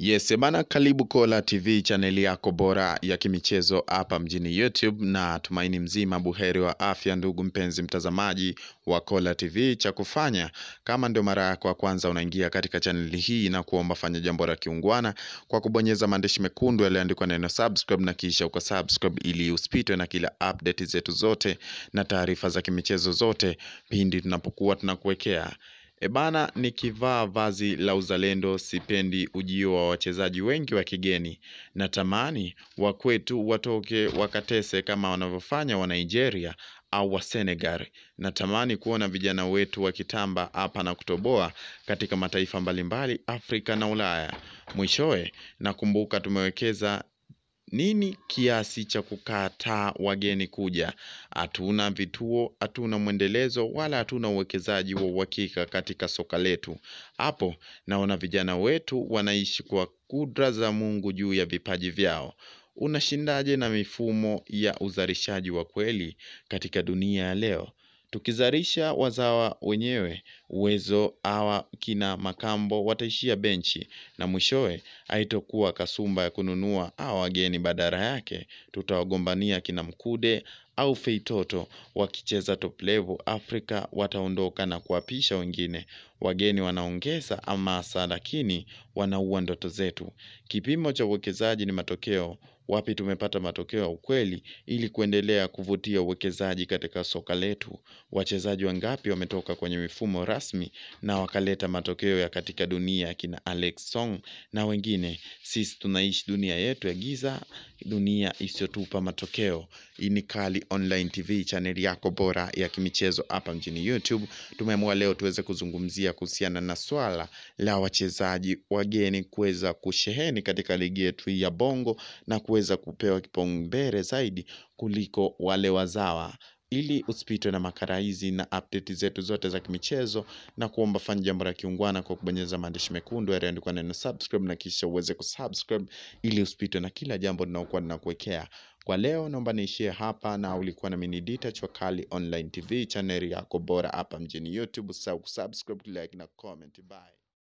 Yes, bana, karibu Kola TV, chaneli yako bora ya kimichezo hapa mjini YouTube, na tumaini mzima buheri wa afya ndugu mpenzi mtazamaji wa Kola TV. Cha kufanya kama ndio mara yako ya kwanza unaingia katika chaneli hii, na kuomba fanya jambo la kiungwana kwa kubonyeza maandishi mekundu yaliyoandikwa neno subscribe, na kisha ukasubscribe ili usipitwe na kila update zetu zote na taarifa za kimichezo zote pindi tunapokuwa tunakuwekea. Ebana, nikivaa vazi la uzalendo sipendi ujio wa wachezaji wengi wa kigeni. Natamani wa kwetu watoke wakatese kama wanavyofanya wa Nigeria au wa Senegal. Natamani kuona vijana wetu wakitamba hapa na kutoboa katika mataifa mbalimbali Afrika na Ulaya. Mwishowe nakumbuka tumewekeza nini kiasi cha kukataa wageni kuja. Hatuna vituo, hatuna mwendelezo, wala hatuna uwekezaji wa uhakika katika soka letu. Hapo naona vijana wetu wanaishi kwa kudra za Mungu juu ya vipaji vyao. Unashindaje na mifumo ya uzalishaji wa kweli katika dunia ya leo? Tukizalisha wazawa wenyewe, uwezo hawa kina Makambo wataishia benchi, na mwishowe haitokuwa kasumba ya kununua hawa wageni. Badala yake tutawagombania kina Mkude au Feitoto. Wakicheza top level Afrika wataondoka na kuapisha wengine. Wageni wanaongeza hamasa, lakini wanaua ndoto zetu. Kipimo cha uwekezaji ni matokeo. Wapi tumepata matokeo ya ukweli ili kuendelea kuvutia uwekezaji katika soka letu? Wachezaji wangapi wametoka kwenye mifumo rasmi na wakaleta matokeo ya katika dunia, kina Alex Song na wengine? Sisi tunaishi dunia yetu ya giza, dunia isiyotupa matokeo. Hii ni Kali Online TV, chaneli yako bora ya kimichezo hapa mjini YouTube. Tumeamua leo tuweze kuzungumzia kuhusiana na swala la wachezaji wageni kuweza kusheheni katika ligi yetu ya Bongo na kuweza kupewa kipaumbele zaidi kuliko wale wazawa. Ili usipitwe na makala hizi na update zetu zote za kimichezo, na kuomba fanya jambo la kiungwana kwa kubonyeza maandishi mekundu yaliyoandikwa neno subscribe, na kisha uweze kusubscribe ili usipitwe na kila jambo linalokuwa linakuwekea. Kwa leo naomba niishie hapa, na ulikuwa na mini Dita wa Kali Online TV, channel yako bora hapa mjini YouTube. Usisahau kusubscribe, like na comment. Bye.